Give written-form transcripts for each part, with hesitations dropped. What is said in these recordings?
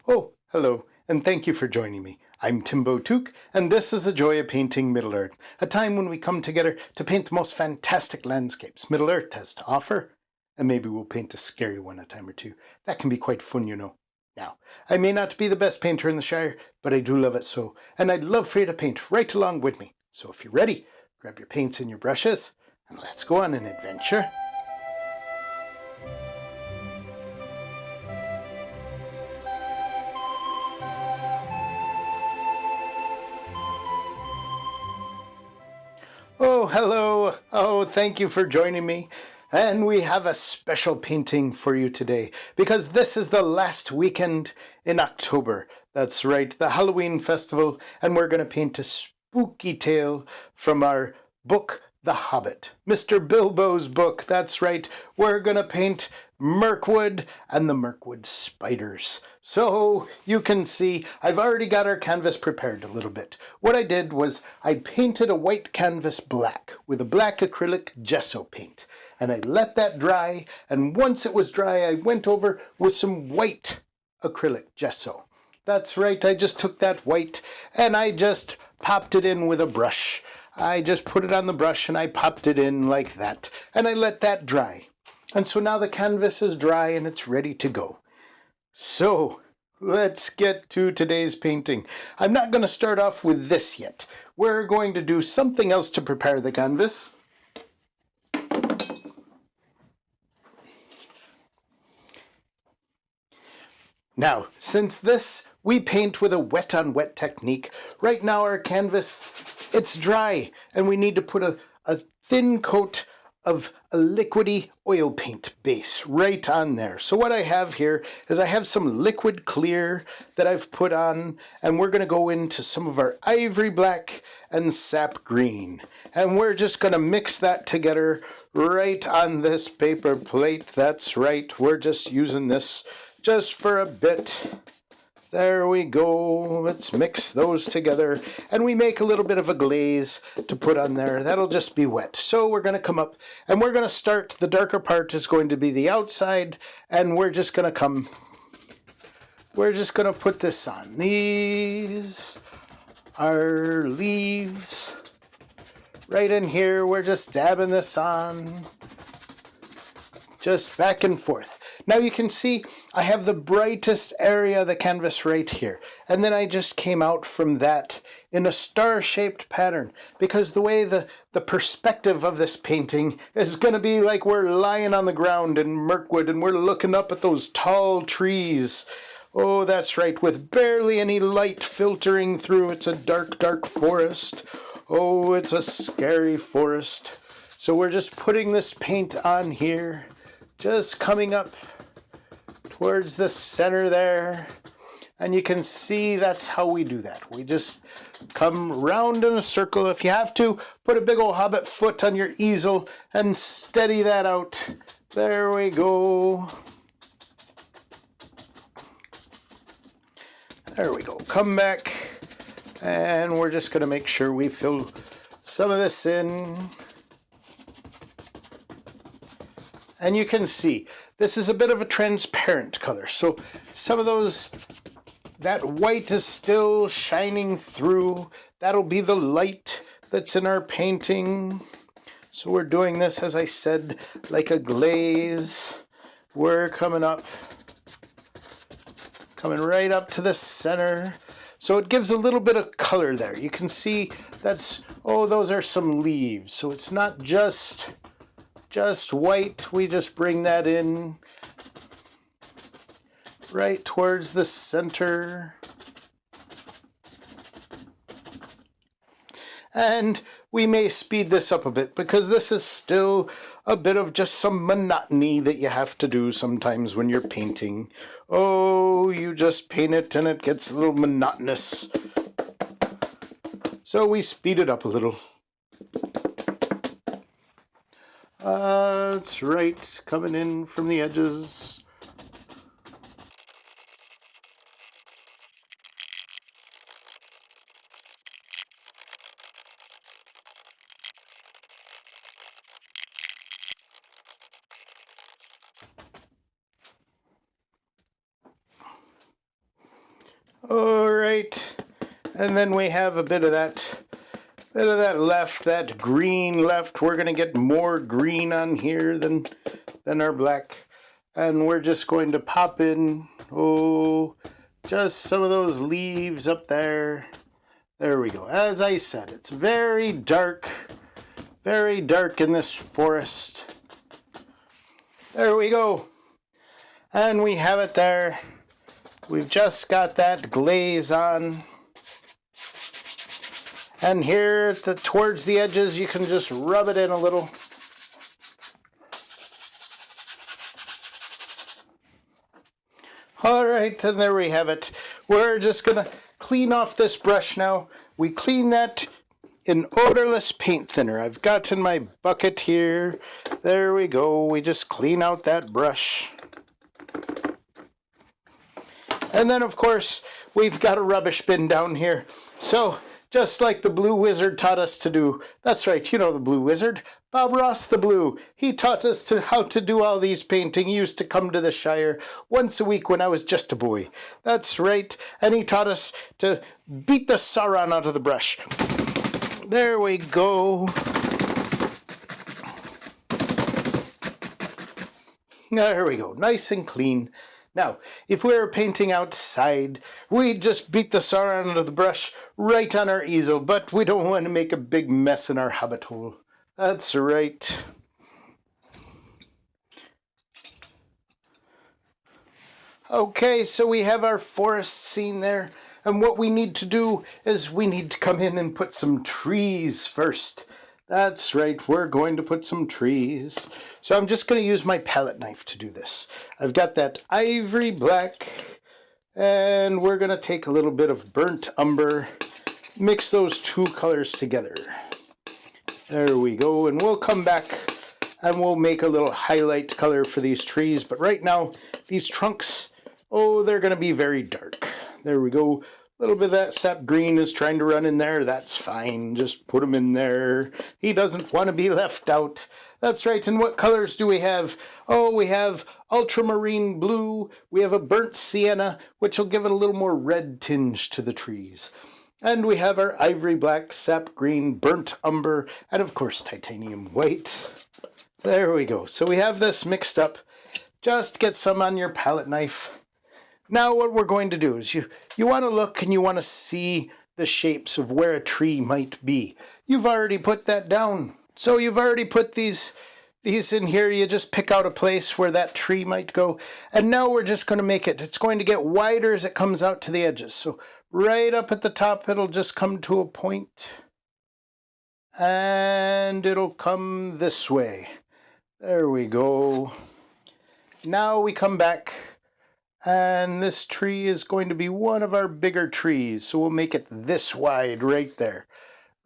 Oh, hello, and thank you for joining me. I'm Timbo Took, and this is the joy of painting Middle-earth, a time when we come together to paint the most fantastic landscapes Middle-earth has to offer. And maybe we'll paint a scary one a time or two. That can be quite fun, you know. Now, I may not be the best painter in the Shire, but I do love it so, and I'd love for you to paint right along with me. So if you're ready, grab your paints and your brushes, and let's go on an adventure. Oh, hello. Oh, thank you for joining me. And we have a special painting for you today because this is the last weekend in October. That's right, the Halloween festival, and we're going to paint a spooky tale from our book, The Hobbit. Mr. Bilbo's book, that's right. We're going to paint Mirkwood and the Mirkwood spiders. So you can see I've already got our canvas prepared a little bit. What I did was I painted a white canvas black with a black acrylic gesso paint. And I let that dry, and once it was dry, I went over with some white acrylic gesso. That's right, I just took that white and I just popped it in with a brush. I just put it on the brush and I popped it in like that, and I let that dry. And so now the canvas is dry and it's ready to go. So let's get to today's painting. I'm not going to start off with this yet. We're going to do something else to prepare the canvas. Now, since we paint with a wet on wet technique, right now our canvas, it's dry and we need to put a thin coat of a liquidy oil paint base right on there. So what I have here is I have some liquid clear that I've put on, and we're going to go into some of our ivory black and sap green. And we're just going to mix that together right on this paper plate. That's right, we're just using this just for a bit. There we go. Let's mix those together. And we make a little bit of a glaze to put on there. That'll just be wet. So we're going to come up and we're going to start. The darker part is going to be the outside. And we're just going to put this on. These are leaves. Right in here, we're just dabbing this on. Just back and forth. Now you can see I have the brightest area of the canvas right here. And then I just came out from that in a star-shaped pattern, because the way the perspective of this painting is going to be like we're lying on the ground in Mirkwood and we're looking up at those tall trees. Oh, that's right, with barely any light filtering through. It's a dark, dark forest. Oh, it's a scary forest. So we're just putting this paint on here, just coming up towards the center there. And you can see that's how we do that. We just come round in a circle. If you have to, put a big old hobbit foot on your easel and steady that out. There we go. There we go. Come back. And we're just going to make sure we fill some of this in. And you can see this is a bit of a transparent color. So some of that white is still shining through. That'll be the light that's in our painting. So we're doing this, as I said, like a glaze. We're coming right up to the center. So it gives a little bit of color there. You can see those are some leaves. So it's not just white. We just bring that in right towards the center. And we may speed this up a bit because this is still a bit of just some monotony that you have to do sometimes when you're painting. Oh, you just paint it and it gets a little monotonous. So we speed it up a little. That's right, coming in from the edges. All right. And then we have a bit of that left, that green left. We're going to get more green on here than our black. And we're just going to pop in, just some of those leaves up there. There we go. As I said, it's very dark in this forest. There we go. And we have it there. We've just got that glaze on. And here towards the edges, you can just rub it in a little. All right, and there we have it. We're just going to clean off this brush now. We clean that in odorless paint thinner. I've got in my bucket here. There we go. We just clean out that brush. And then, of course, we've got a rubbish bin down here. So, just like the Blue Wizard taught us to do. That's right, you know the Blue Wizard. Bob Ross the Blue. He taught us how to do all these painting. He used to come to the Shire once a week when I was just a boy. That's right. And he taught us to beat the Sauron out of the brush. There we go. There we go. Nice and clean. Now, if we were painting outside, we'd just beat the Sauron out of the brush right on our easel, but we don't want to make a big mess in our hobbit hole. That's right. Okay, so we have our forest scene there, and what we need to do is we need to come in and put some trees first. That's right, we're going to put some trees. So I'm just going to use my palette knife to do this. I've got that ivory black, and we're going to take a little bit of burnt umber, mix those two colors together. There we go, and we'll come back and we'll make a little highlight color for these trees. But right now, these trunks, they're going to be very dark. There we go. A little bit of that sap green is trying to run in there. That's fine. Just put him in there. He doesn't want to be left out. That's right. And what colors do we have? We have ultramarine blue. We have a burnt sienna, which will give it a little more red tinge to the trees. And we have our ivory black, sap green, burnt umber, and of course titanium white. There we go. So we have this mixed up. Just get some on your palette knife. Now what we're going to do is you want to look and you want to see the shapes of where a tree might be. You've already put that down. So you've already put these in here. You just pick out a place where that tree might go. And now we're just going to make it. It's going to get wider as it comes out to the edges. So right up at the top, it'll just come to a point. And it'll come this way. There we go. Now we come back. And this tree is going to be one of our bigger trees. So we'll make it this wide right there.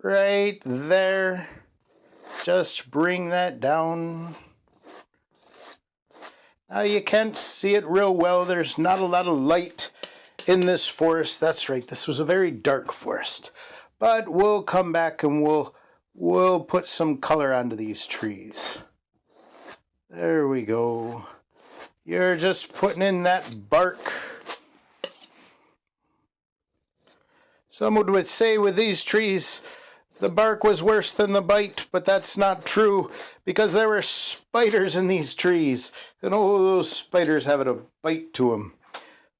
Right there. Just bring that down. Now you can't see it real well. There's not a lot of light in this forest. That's right. This was a very dark forest. But we'll come back and we'll put some color onto these trees. There we go. You're just putting in that bark. Someone would say with these trees, the bark was worse than the bite, but that's not true because there were spiders in these trees. And those spiders having a bite to them.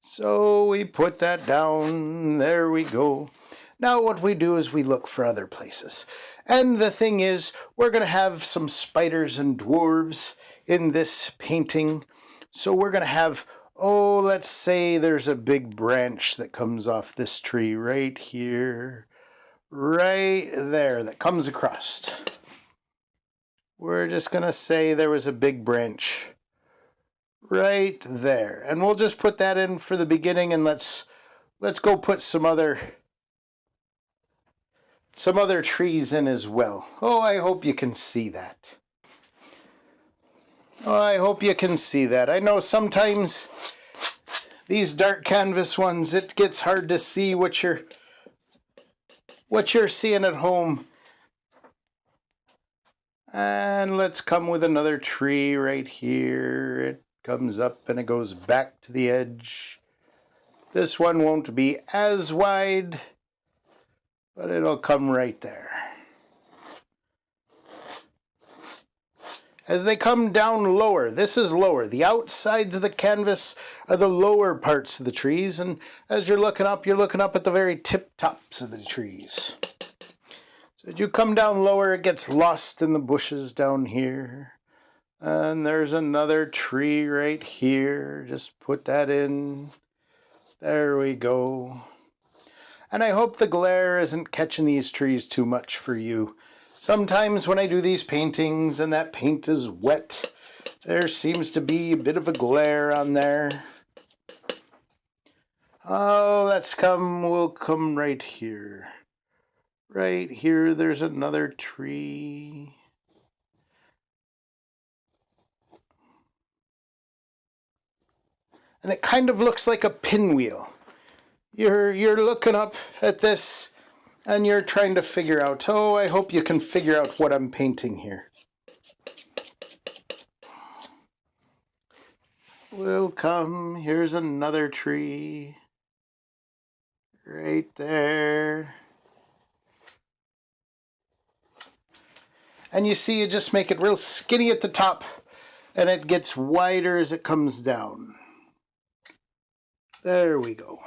So we put that down. There we go. Now what we do is we look for other places. And the thing is, we're going to have some spiders and dwarves in this painting. So we're going to have, let's say there's a big branch that comes off this tree right here, right there, that comes across. We're just going to say there was a big branch right there. And we'll just put that in for the beginning, and let's go put some other trees in as well. I hope you can see that. I hope you can see that. I know sometimes these dark canvas ones, it gets hard to see what you're seeing at home. And let's come with another tree right here. It comes up and it goes back to the edge. This one won't be as wide, but it'll come right there. As they come down lower, this is lower. The outsides of the canvas are the lower parts of the trees, and as you're looking up at the very tip tops of the trees. So as you come down lower, it gets lost in the bushes down here. And there's another tree right here. Just put that in. There we go. And I hope the glare isn't catching these trees too much for you. Sometimes when I do these paintings and that paint is wet, there seems to be a bit of a glare on there. Oh, we'll come right here. Right here, there's another tree. And it kind of looks like a pinwheel. You're looking up at this and you're trying to figure out, oh, I hope you can figure out what I'm painting here. We'll come, here's another tree. Right there. And you see, you just make it real skinny at the top and it gets wider as it comes down. There we go.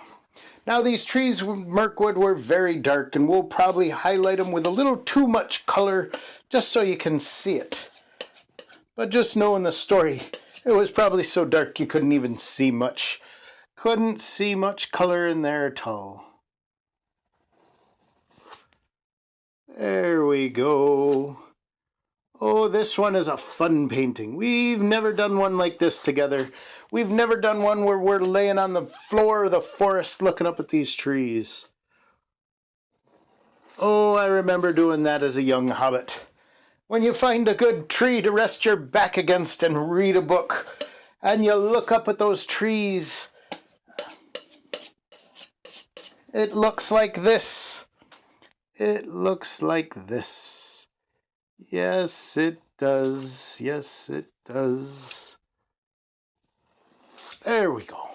Now these trees with Mirkwood were very dark, and we'll probably highlight them with a little too much color just so you can see it. But just knowing the story, it was probably so dark you couldn't even see much. Couldn't see much color in there at all. There we go. Oh, this one is a fun painting. We've never done one like this together. We've never done one where we're laying on the floor of the forest looking up at these trees. Oh, I remember doing that as a young hobbit. When you find a good tree to rest your back against and read a book, and you look up at those trees, it looks like this. It looks like this. Yes, it does. Yes, it does. There we go.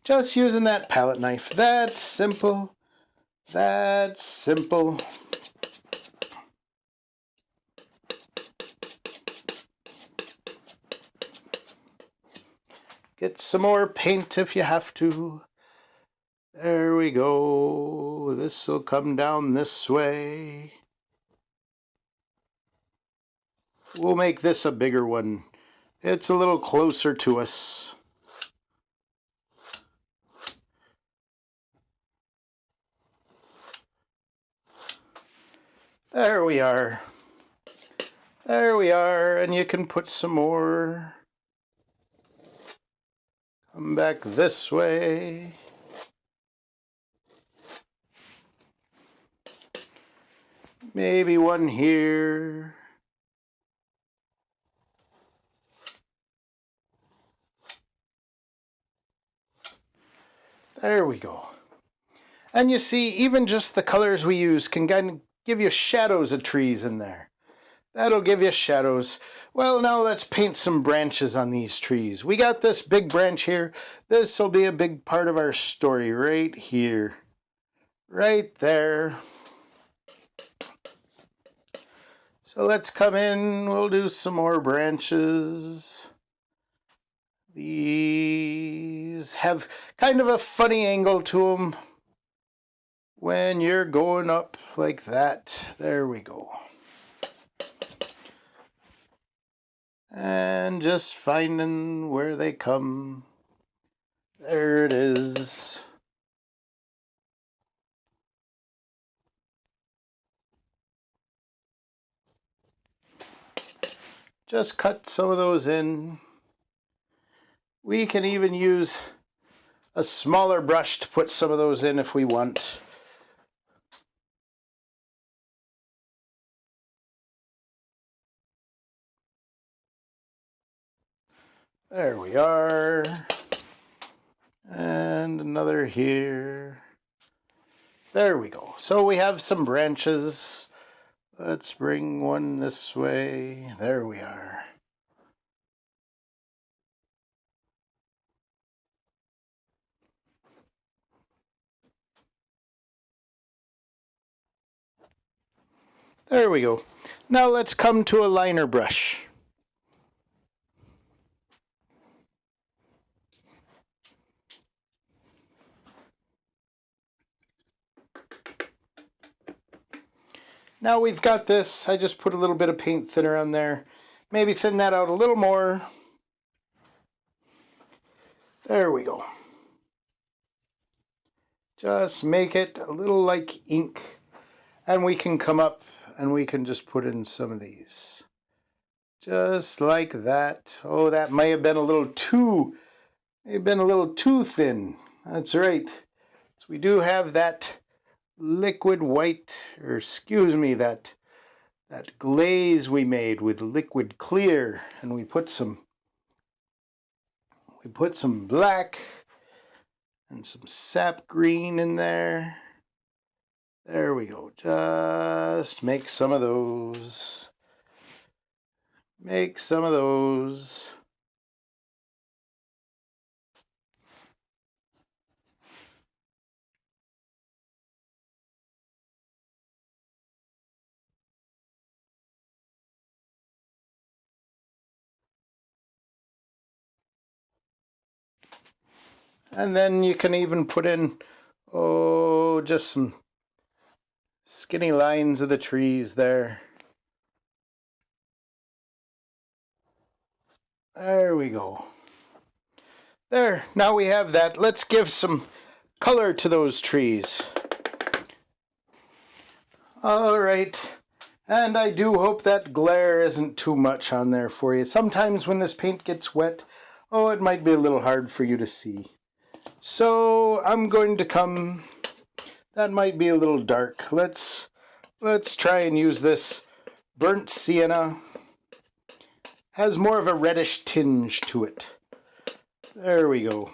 Just using that palette knife. That's simple. That's simple. Get some more paint if you have to. There we go. This will come down this way. We'll make this a bigger one. It's a little closer to us. There we are. There we are, and you can put some more. Come back this way. Maybe one here. There we go. And you see, even just the colors we use can kind of give you shadows of trees in there. That'll give you shadows. Well, now let's paint some branches on these trees. We got this big branch here. This will be a big part of our story right here. Right there. So let's come in. We'll do some more branches. These have kind of a funny angle to them when you're going up like that. There we go. And just finding where they come. There it is. Just cut some of those in. We can even use a smaller brush to put some of those in if we want. There we are. And another here. There we go. So we have some branches. Let's bring one this way. There we are. There we go. Now let's come to a liner brush. Now we've got this. I just put a little bit of paint thinner on there. Maybe thin that out a little more. There we go. Just make it a little like ink. And we can come up and we can just put in some of these. Just like that. Oh, that may have been a little too thin. That's right. So we do have that liquid white, or excuse me, that glaze we made with liquid clear, and we put some black and some sap green in there. There we go. Just make some of those. Make some of those. And then you can even put in, just some skinny lines of the trees there. There we go. There, now we have that. Let's give some color to those trees. All right. And I do hope that glare isn't too much on there for you. Sometimes when this paint gets wet, it might be a little hard for you to see. So I'm going to come, that might be a little dark. Let's try and use this burnt sienna. Has more of a reddish tinge to it. There we go.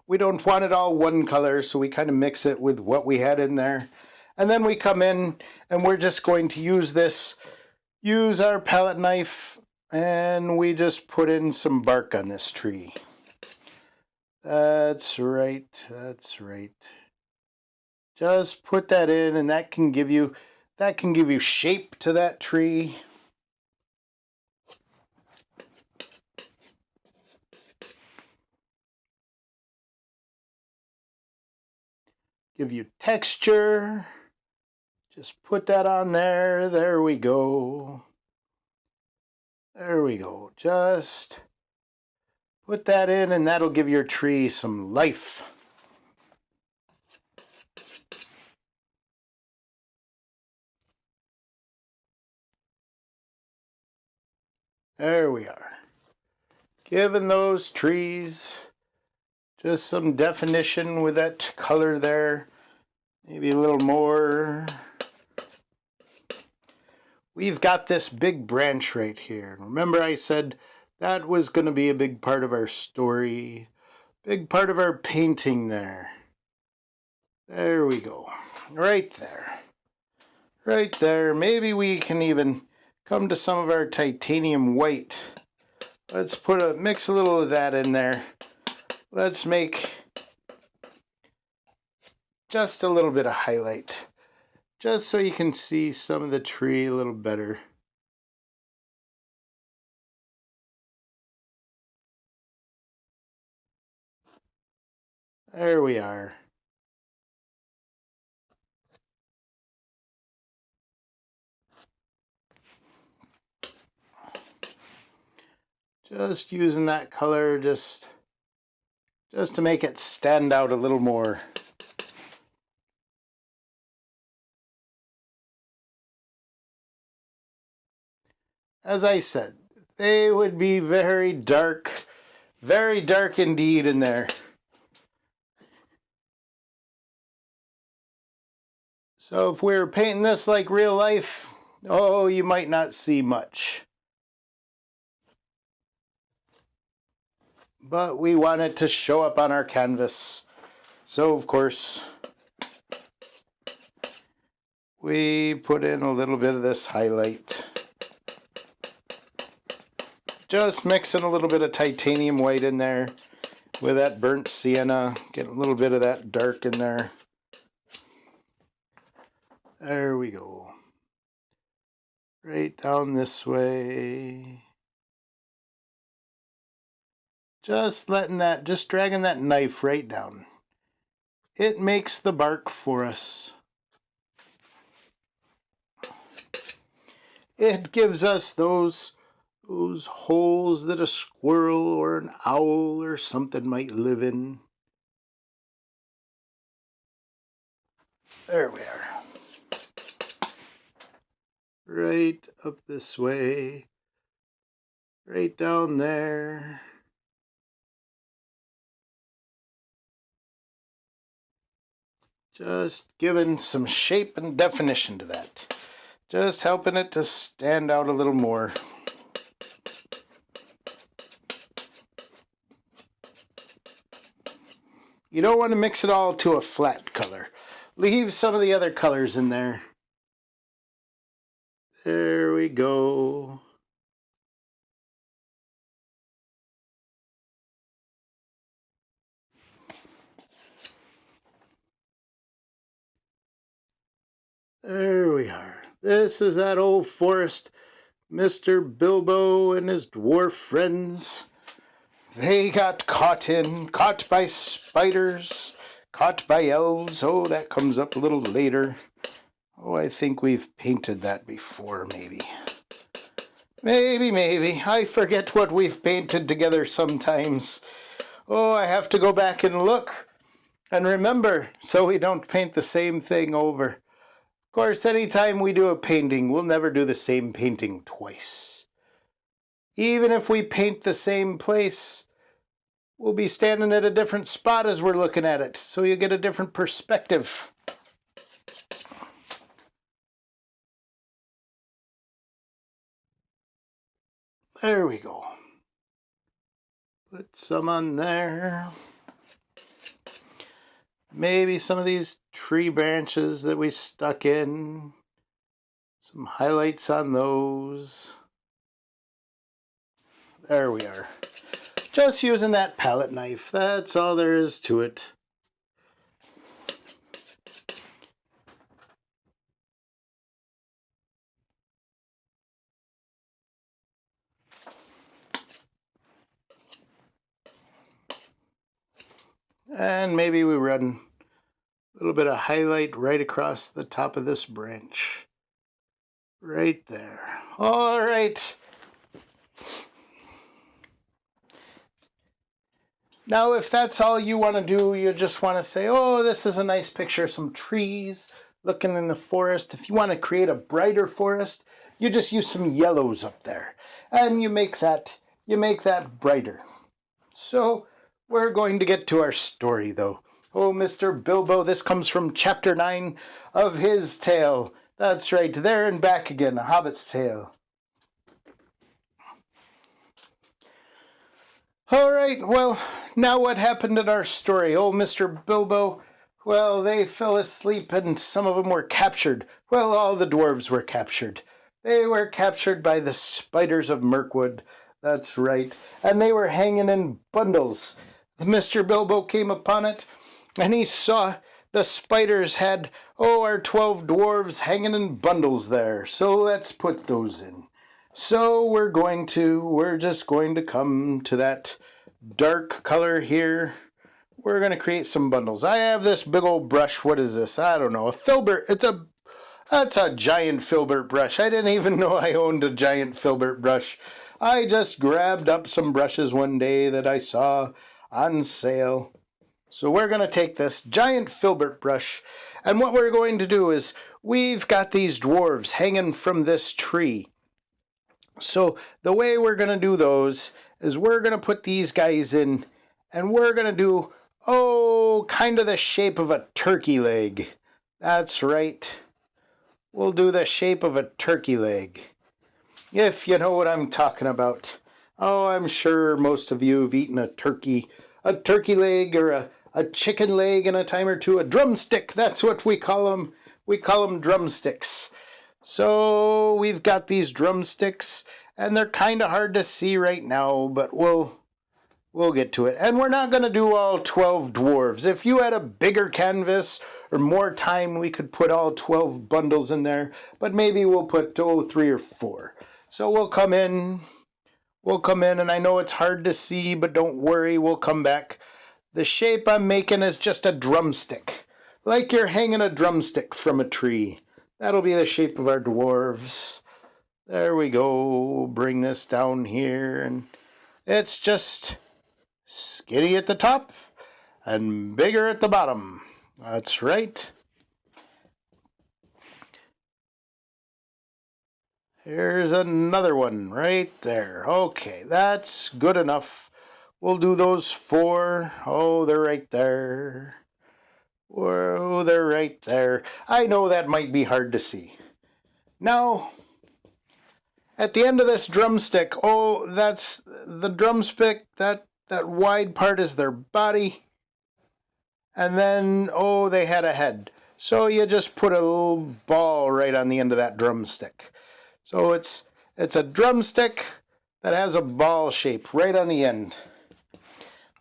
We don't want it all one color, so we kind of mix it with what we had in there. And then we come in and we're just going to use our palette knife, and we just put in some bark on this tree. That's right, that's right. Just put that in, and that can give you shape to that tree. Give you texture. Just put that on there. There we go. There we go. Just put that in, and that'll give your tree some life. There we are. Giving those trees just some definition with that color there. Maybe a little more. We've got this big branch right here. Remember I said that was going to be a big part of our story, big part of our painting there. There we go. Right there. Right there. Maybe we can even come to some of our titanium white. Let's mix a little of that in there. Let's make just a little bit of highlight, just so you can see some of the tree a little better. There we are. Just using that color just to make it stand out a little more. As I said, they would be very dark indeed in there. So if we were painting this like real life, you might not see much. But we want it to show up on our canvas. So of course, we put in a little bit of this highlight. Just mixing a little bit of titanium white in there with that burnt sienna. Get a little bit of that dark in there. There we go. Right down this way. Just dragging that knife right down. It makes the bark for us. It gives us those holes that a squirrel or an owl or something might live in. There we are. Right up this way. Right down there. Just giving some shape and definition to that. Just helping it to stand out a little more. You don't want to mix it all to a flat color. Leave some of the other colors in there. There we go. There we are. This is that old forest. Mr. Bilbo and his dwarf friends. They got caught by spiders, caught by elves. Oh, that comes up a little later. Oh, I think we've painted that before, maybe. Maybe. I forget what we've painted together sometimes. Oh, I have to go back and look and remember so we don't paint the same thing over. Of course, anytime we do a painting, we'll never do the same painting twice. Even if we paint the same place, we'll be standing at a different spot as we're looking at it, so you get a different perspective. There we go. Put some on there. Maybe some of these tree branches that we stuck in. Some highlights on those. There we are. Just using that palette knife. That's all there is to it. And maybe we run a little bit of highlight right across the top of this branch. Right there. All right. Now, if that's all you want to do, you just want to say, oh, this is a nice picture of some trees looking in the forest. If you want to create a brighter forest, you just use some yellows up there. And you make that brighter. So we're going to get to our story, though. Oh, Mr. Bilbo, this comes from chapter 9 of his tale. That's right, there and back again, A Hobbit's Tale. All right, well, now what happened in our story? Oh, Mr. Bilbo, well, they fell asleep and some of them were captured. Well, all the dwarves were captured. They were captured by the spiders of Mirkwood. That's right. And they were hanging in bundles. Mr. Bilbo came upon it, and he saw the spiders had, our 12 dwarves hanging in bundles there. So let's put those in. So we're just going to come to that dark color here. We're going to create some bundles. I have this big old brush. What is this? I don't know. A filbert. That's a giant filbert brush. I didn't even know I owned a giant filbert brush. I just grabbed up some brushes one day that I saw on sale. So we're going to take this giant filbert brush, and what we're going to do is we've got these dwarves hanging from this tree. So the way we're going to do those is we're going to put these guys in, and we're going to do, kind of the shape of a turkey leg. That's right. We'll do the shape of a turkey leg, if you know what I'm talking about. Oh, I'm sure most of you have eaten a turkey leg or a chicken leg in a time or two. A drumstick, that's what we call them. We call them drumsticks. So we've got these drumsticks, and they're kind of hard to see right now, but we'll We'll get to it. And we're not going to do all 12 dwarves. If you had a bigger canvas or more time, we could put all 12 bundles in there. But maybe we'll put 3 or 4. So we'll come in, and I know it's hard to see, but don't worry, we'll come back. The shape I'm making is just a drumstick. Like you're hanging a drumstick from a tree. That'll be the shape of our dwarves. There we go. Bring this down here, and it's just skinny at the top and bigger at the bottom. That's right. Here's another one right there. Okay, that's good enough. We'll do those 4. Oh, they're right there. Whoa, they're right there. I know that might be hard to see. Now, at the end of this drumstick, that's the drumstick, that wide part is their body. And then, they had a head. So you just put a little ball right on the end of that drumstick. So it's a drumstick that has a ball shape right on the end.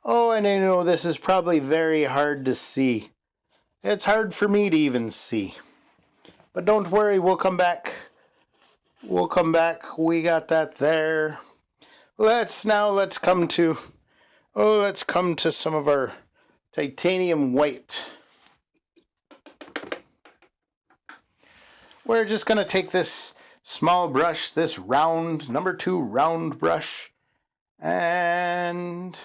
Oh, and I know this is probably very hard to see. It's hard for me to even see. But don't worry, we'll come back. We got that there. Let's come to some of our titanium white. We're just going to take this small brush, this round, number 2 round brush, and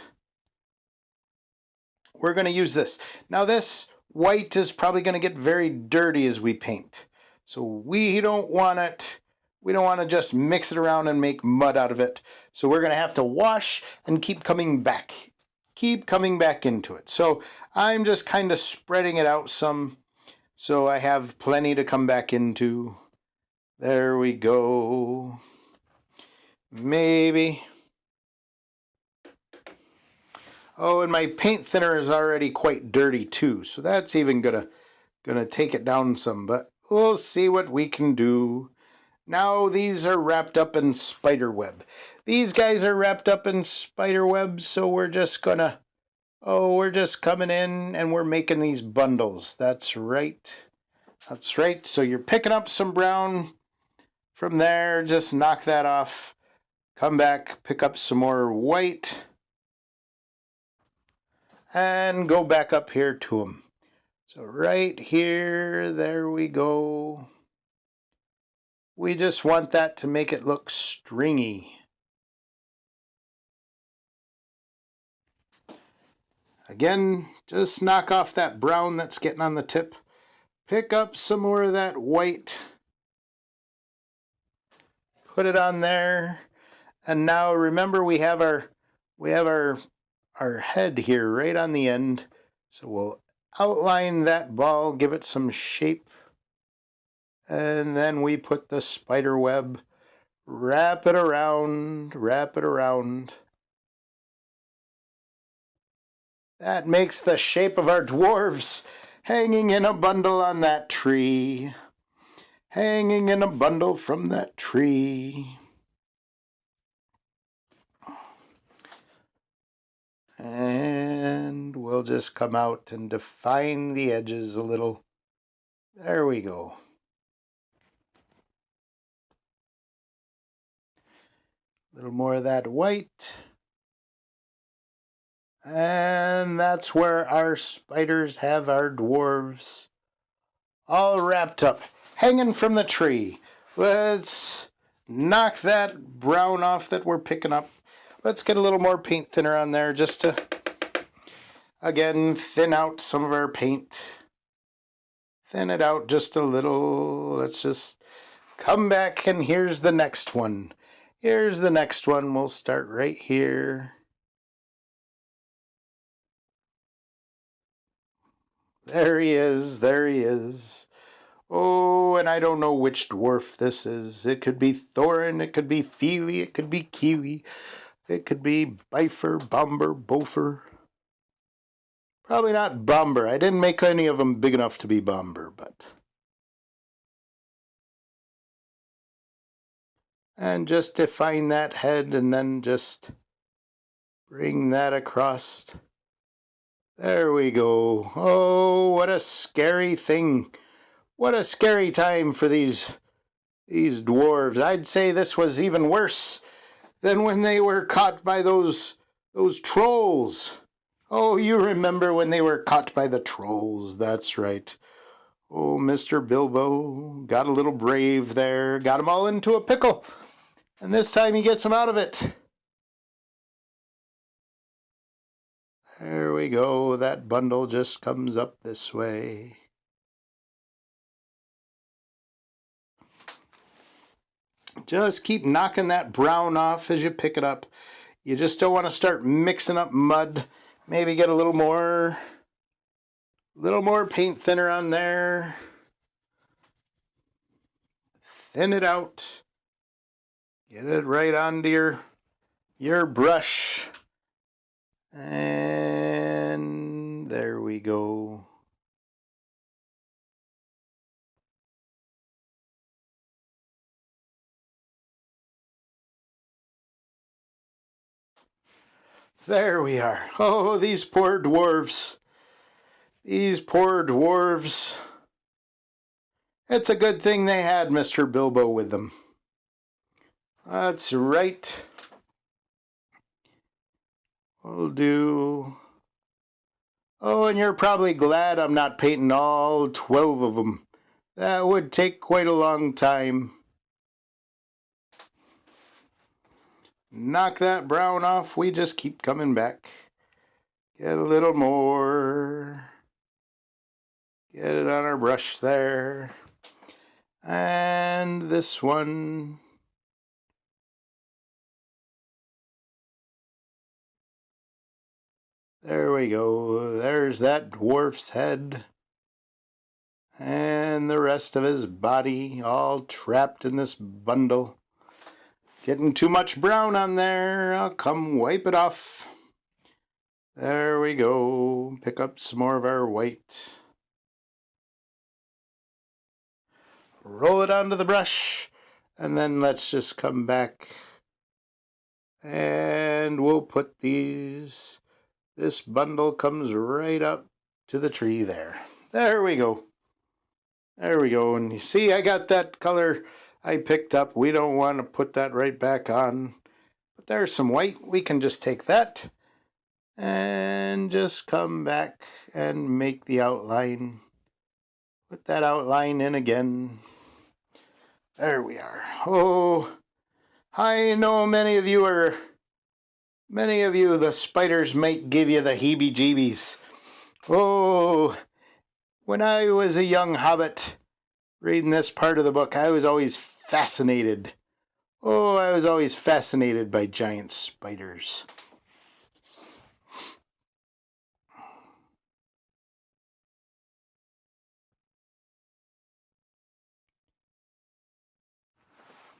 we're going to use this. Now this white is probably going to get very dirty as we paint. So we don't want it. We don't want to just mix it around and make mud out of it. So we're going to have to wash and keep coming back. Keep coming back into it. So I'm just kind of spreading it out some so I have plenty to come back into. There we go. Maybe. Oh, and my paint thinner is already quite dirty too, so that's even gonna take it down some, but we'll see what we can do. Now these are wrapped up in spider web. These guys are wrapped up in spider web, so we're just coming in and we're making these bundles. That's right. That's right. So you're picking up some brown from there, just knock that off. Come back, pick up some more white, and go back up here to them. So right here, there we go. We just want that to make it look stringy. Again, just knock off that brown that's getting on the tip. Pick up some more of that white. Put it on there. And now remember we have our head here right on the end. So we'll outline that ball, give it some shape. And then we put the spider web, wrap it around. That makes the shape of our dwarves hanging in a bundle on that tree. Hanging in a bundle from that tree. And we'll just come out and define the edges a little. There we go. A little more of that white. And that's where our spiders have our dwarves all wrapped up, hanging from the tree. Let's knock that brown off that we're picking up. Let's get a little more paint thinner on there just to, again, thin out some of our paint. Thin it out just a little. Let's just come back, and here's the next one. Here's the next one. We'll start right here. There he is. There he is. Oh, and I don't know which dwarf this is. It could be Thorin, it could be Feely, it could be Keely, it could be Bifer, Bomber, Bofer. Probably not Bomber. I didn't make any of them big enough to be Bomber, but... And just define that head, and then just Bring that across. There we go. Oh, what a scary thing. What a scary time for these dwarves. I'd say this was even worse than when they were caught by those trolls. Oh, you remember when they were caught by the trolls. That's right. Oh, Mr. Bilbo got a little brave there. Got them all into a pickle. And this time he gets them out of it. There we go. That bundle just comes up this way. Just keep knocking that brown off as you pick it up. You just don't want to start mixing up mud. Maybe get a little more paint thinner on there. Thin it out. Get it right onto your brush. And there we go. There we are. Oh, these poor dwarves. These poor dwarves. It's a good thing they had Mr. Bilbo with them. That's right. We'll do... Oh, and you're probably glad I'm not painting all 12 of them. That would take quite a long time. Knock that brown off. We just keep coming back. Get a little more. Get it on our brush there. And this one. There we go. There's that dwarf's head. And the rest of his body all trapped in this bundle. Getting too much brown on there. I'll come wipe it off. There we go. Pick up some more of our white. Roll it onto the brush. And then let's just come back. And we'll put these. This bundle comes right up to the tree there. There we go. There we go. And you see, I got that color I picked up. We don't want to put that right back on. But there's some white. We can just take that and just come back and make the outline. Put that outline in again. There we are. Oh, I know many of you, the spiders might give you the heebie-jeebies. Oh, when I was a young hobbit reading this part of the book, I was always fascinated. Oh, I was always fascinated by giant spiders.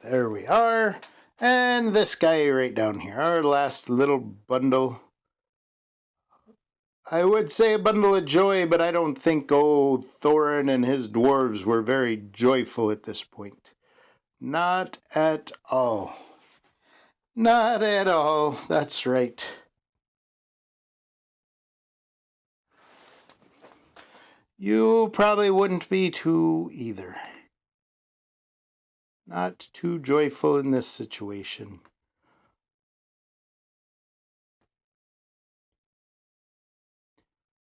There we are. And this guy right down here, our last little bundle. I would say a bundle of joy, but I don't think old Thorin and his dwarves were very joyful at this point. Not at all. Not at all. That's right. You probably wouldn't be too either. Not too joyful in this situation.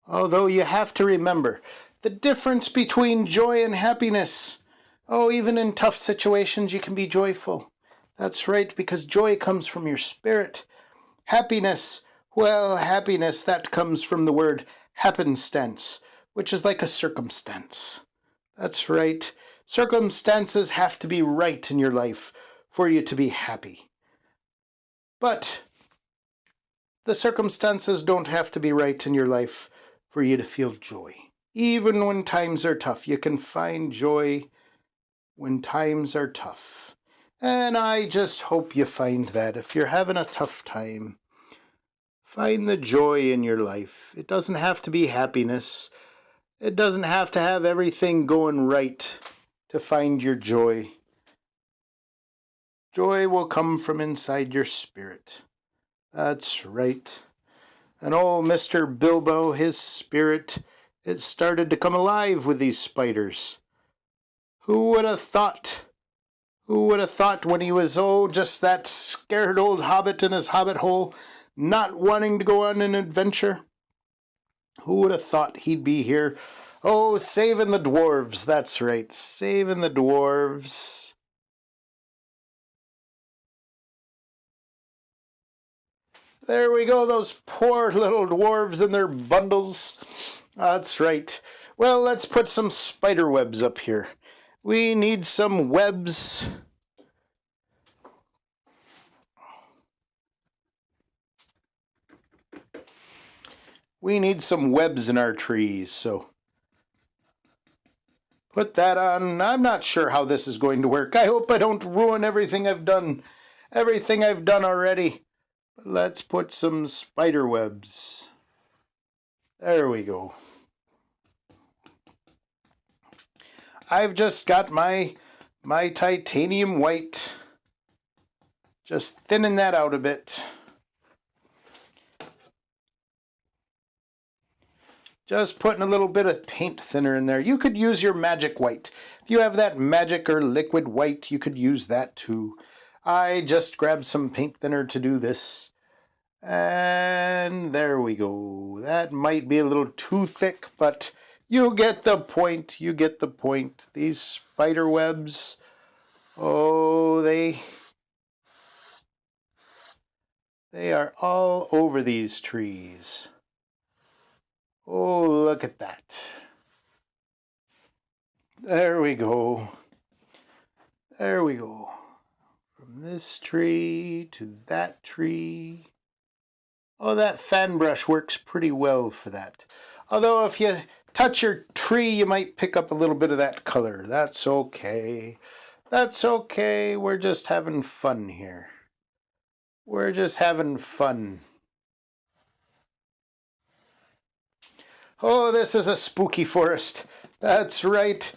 Although you have to remember the difference between joy and happiness. Oh, even in tough situations you can be joyful. That's right, because joy comes from your spirit. Happiness, well, happiness, that comes from the word happenstance, which is like a circumstance. That's right. Circumstances have to be right in your life for you to be happy. But the circumstances don't have to be right in your life for you to feel joy. Even when times are tough, you can find joy when times are tough. And I just hope you find that. If you're having a tough time, find the joy in your life. It doesn't have to be happiness. It doesn't have to have everything going right to find your joy. Joy will come from inside your spirit. That's right. And oh, Mr. Bilbo, his spirit, it started to come alive with these spiders. Who would have thought? Who would have thought when he was, just that scared old hobbit in his hobbit hole, not wanting to go on an adventure? Who would have thought he'd be here? Oh, saving the dwarves, that's right, saving the dwarves. There we go, those poor little dwarves in their bundles. That's right. Well, let's put some spider webs up here. We need some webs. We need some webs in our trees, so put that on. I'm not sure how this is going to work. I hope I don't ruin everything I've done already. But let's put some spider webs. There we go. I've just got my titanium white. Just thinning that out a bit. Just putting a little bit of paint thinner in there. You could use your magic white. If you have that magic or liquid white, you could use that too. I just grabbed some paint thinner to do this. And there we go. That might be a little too thick, but you get the point. You get the point. These spider webs, they are all over these trees. Oh, look at that. There we go. There we go. From this tree to that tree. Oh, that fan brush works pretty well for that. Although if you touch your tree, you might pick up a little bit of that color. That's okay. That's okay. We're just having fun here. We're just having fun. Oh, this is a spooky forest. That's right.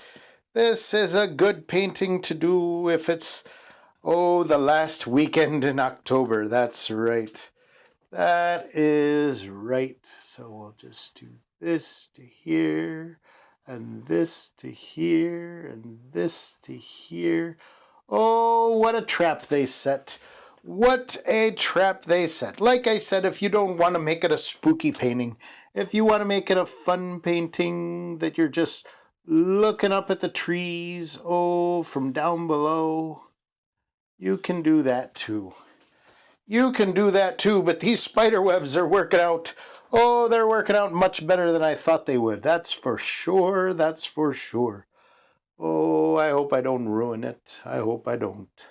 This is a good painting to do if it's, the last weekend in October. That's right. That is right. So we'll just do this to here, and this to here, and this to here. Oh, what a trap they set. What a trap they set. Like I said, if you don't want to make it a spooky painting, if you want to make it a fun painting that you're just looking up at the trees, from down below, you can do that too. You can do that too, but these spider webs are working out. Oh, they're working out much better than I thought they would. That's for sure. That's for sure. Oh, I hope I don't ruin it. I hope I don't.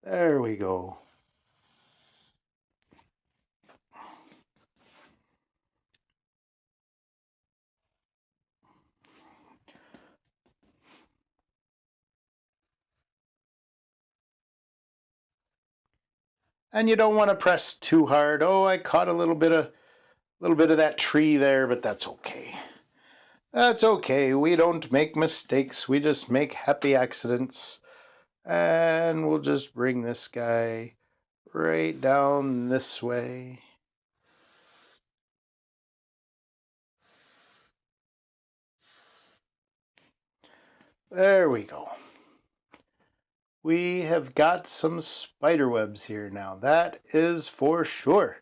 There we go. And you don't want to press too hard. Oh, I caught a little bit of that tree there, but that's okay. That's okay. We don't make mistakes. We just make happy accidents. And we'll just bring this guy right down this way. There we go. We have got some spider webs here now. That is for sure.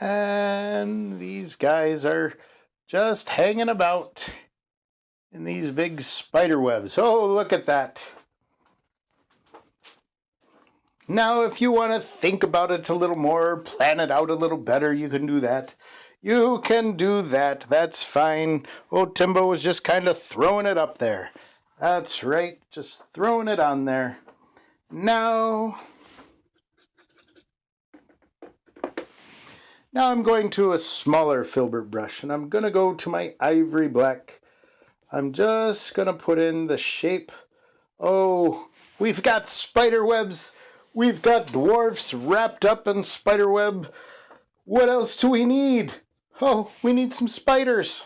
And these guys are just hanging about in these big spider webs. Oh, look at that. Now, if you want to think about it a little more, plan it out a little better, you can do that. You can do that. That's fine. Oh, Timbo was just kind of throwing it up there. That's right. Just throwing it on there. Now I'm going to a smaller filbert brush, and I'm going to go to my ivory black. I'm just going to put in the shape. Oh, we've got spider webs. We've got dwarfs wrapped up in spider web. What else do we need? Oh, we need some spiders.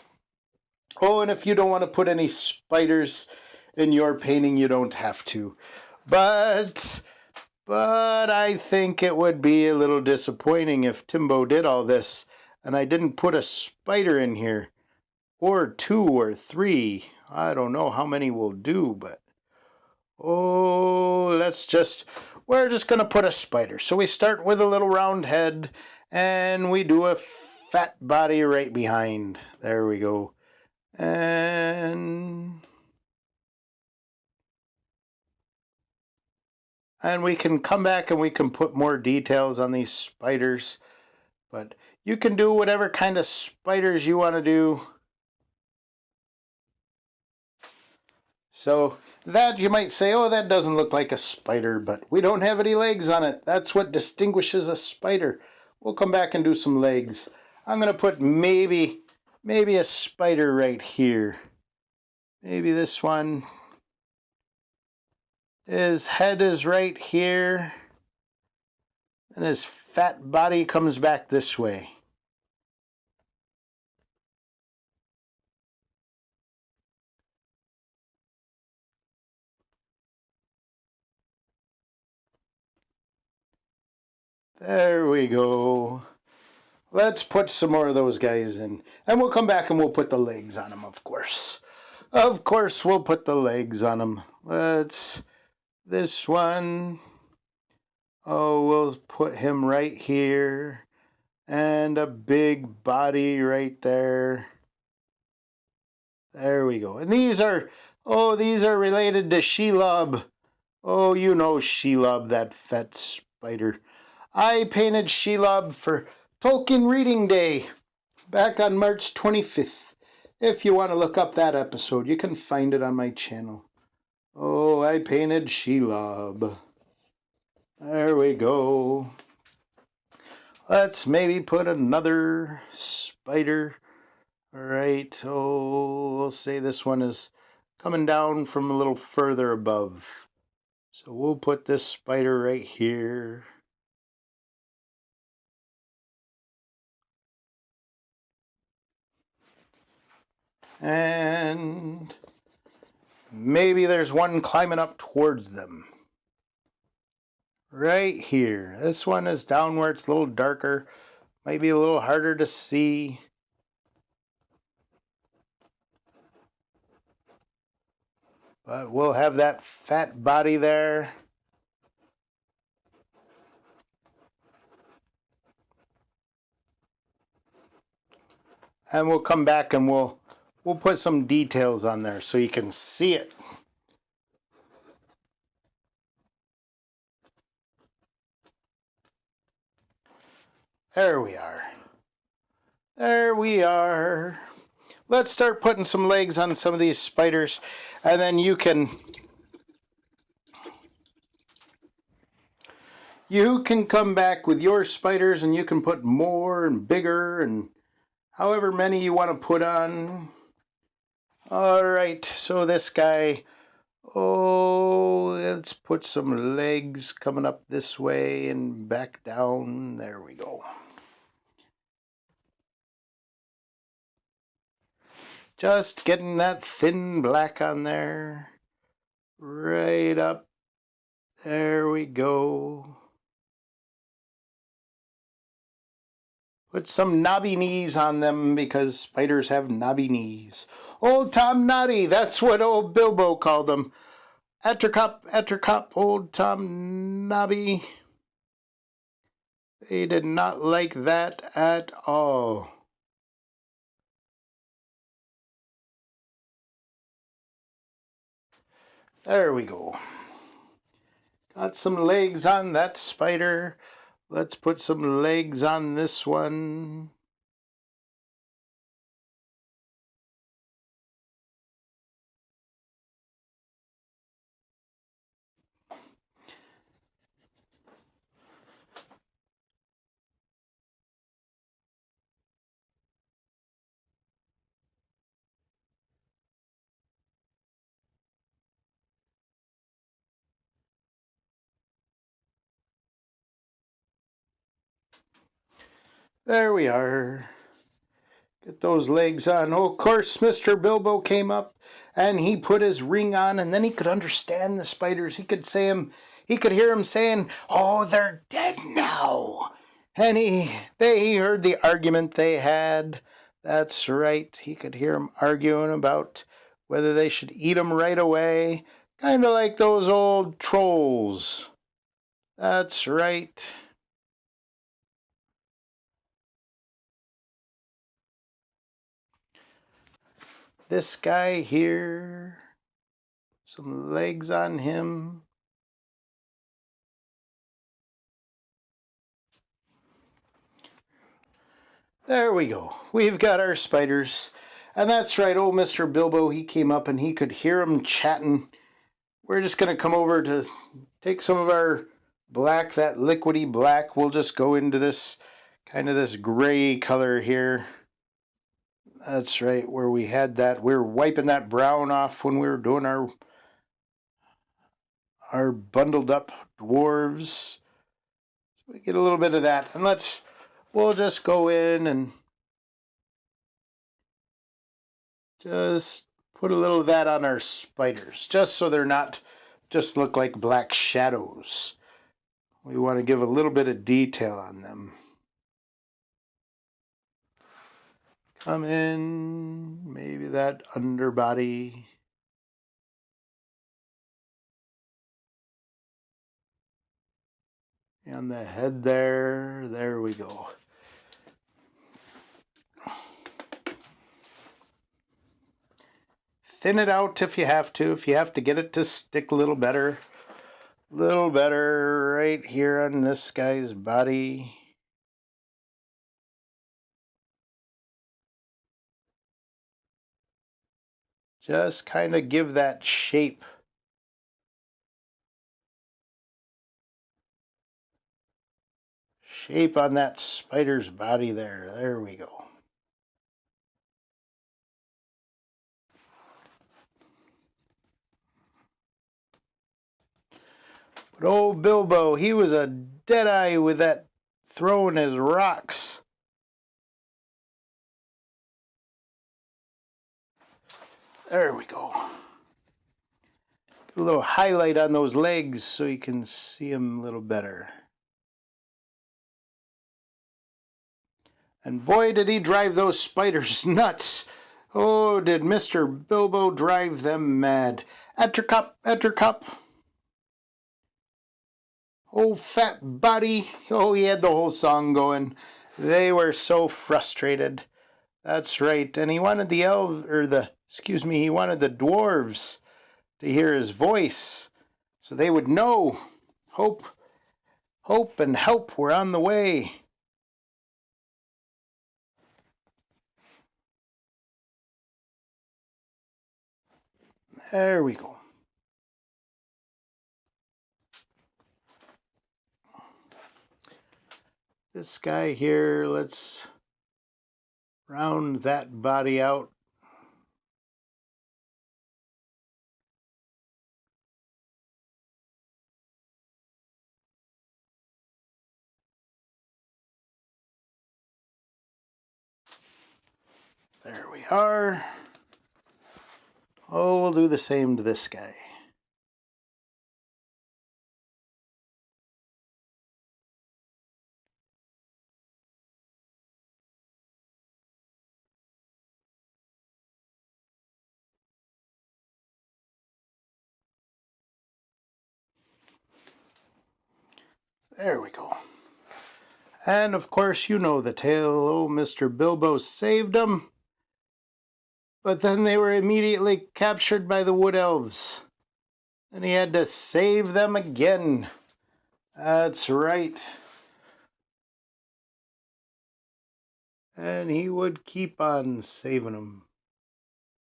Oh, and if you don't want to put any spiders in your painting, you don't have to. But I think it would be a little disappointing if Timbo did all this and I didn't put a spider in here. Or 2 or 3. I don't know how many we'll do, but we're just going to put a spider. So we start with a little round head and we do a fat body right behind. There we go. And we can come back and we can put more details on these spiders. But you can do whatever kind of spiders you want to do. So that you might say, oh, that doesn't look like a spider, but we don't have any legs on it. That's what distinguishes a spider. We'll come back and do some legs. I'm going to put maybe a spider right here. Maybe this one. His head is right here. And his fat body comes back this way. There we go. Let's put some more of those guys in. And we'll come back and we'll put the legs on them, of course. Of course, we'll put the legs on them. This one. Oh, we'll put him right here. And a big body right there. There we go. And these are related to Shelob. Oh, you know Shelob, that fat spider. I painted Shelob for Tolkien Reading Day back on March 25th. If you want to look up that episode, you can find it on my channel. Oh, I painted Shelob. There we go. Let's maybe put another spider. Right. Oh, we'll say this one is coming down from a little further above. So we'll put this spider right here. And maybe there's one climbing up towards them. Right here. This one is down where it's a little darker. Might be a little harder to see. But we'll have that fat body there. And we'll come back and we'll put some details on there so you can see it. There we are. There we are. Let's start putting some legs on some of these spiders, and then you can come back with your spiders and you can put more and bigger and however many you want to put on. All right, so this guy, let's put some legs coming up this way and back down. There we go. Just getting that thin black on there. Right up. There we go. Put some knobby knees on them because spiders have knobby knees. Old Tom Noddy, that's what old Bilbo called them. Attercop, old Tom Nobby. They did not like that at all. There we go. Got some legs on that spider. Let's put some legs on this one. There we are. Get those legs on. Oh, of course, Mr. Bilbo came up and he put his ring on, and then he could understand the spiders. He could hear him saying, "Oh, they're dead now." And he heard the argument they had. That's right. He could hear them arguing about whether they should eat them right away. Kind of like those old trolls. That's right. This guy here, some legs on him. There we go. We've got our spiders. And that's right, old Mr. Bilbo, he came up and he could hear them chatting. We're just going to come over to take some of our black, that liquidy black. We'll just go into this kind of this gray color here. That's right, where we had that. We were wiping that brown off when we were doing our bundled up dwarves. So we get a little bit of that. And we'll just go in and just put a little of that on our spiders, just so they're not just look like black shadows. We want to give a little bit of detail on them. Come in, maybe that underbody. And the head there we go. Thin it out if you have to get it to stick a little better right here on this guy's body. Just kind of give that shape. Shape on that spider's body there. There we go. But old Bilbo, he was a deadeye with that throwing his rocks. There we go. Get a little highlight on those legs so you can see them a little better. And boy, did he drive those spiders nuts. Oh, did Mr. Bilbo drive them mad. At your cup, at your cup. Oh, fat body. Oh, he had the whole song going. They were so frustrated. That's right. And he wanted he wanted the dwarves to hear his voice so they would know hope and help were on the way. There we go. This guy here, let's round that body out. There we are. Oh, we'll do the same to this guy. There we go. And of course, you know the tale. Oh, Mr. Bilbo saved them. But then they were immediately captured by the wood elves. And he had to save them again. That's right. And he would keep on saving them.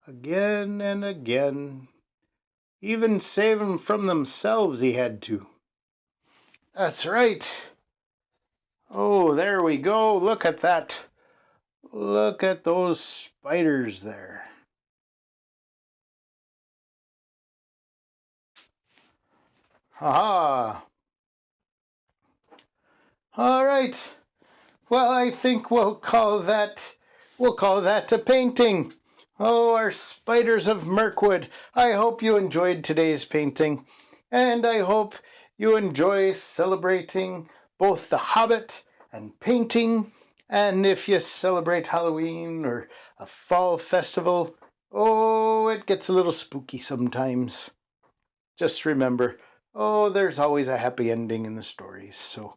Again and again. Even save them from themselves he had to. That's right. Oh, there we go. Look at that. Look at those spiders there. Ha-ha. All right. Well, I think we'll call that a painting. Oh, our spiders of Mirkwood. I hope you enjoyed today's painting, and I hope you enjoy celebrating both the Hobbit and painting. And if you celebrate Halloween or a fall festival, oh, it gets a little spooky sometimes. Just remember, oh, there's always a happy ending in the stories. So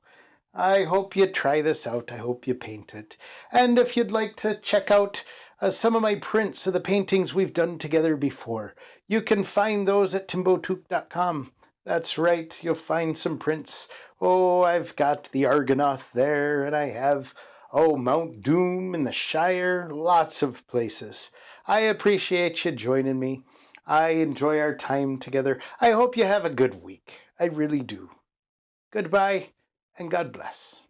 I hope you try this out. I hope you paint it. And if you'd like to check out some of my prints of the paintings we've done together before, you can find those at timbotook.com. That's right, you'll find some prints. Oh, I've got the Argonath there, and I have, Mount Doom in the Shire, lots of places. I appreciate you joining me. I enjoy our time together. I hope you have a good week. I really do. Goodbye, and God bless.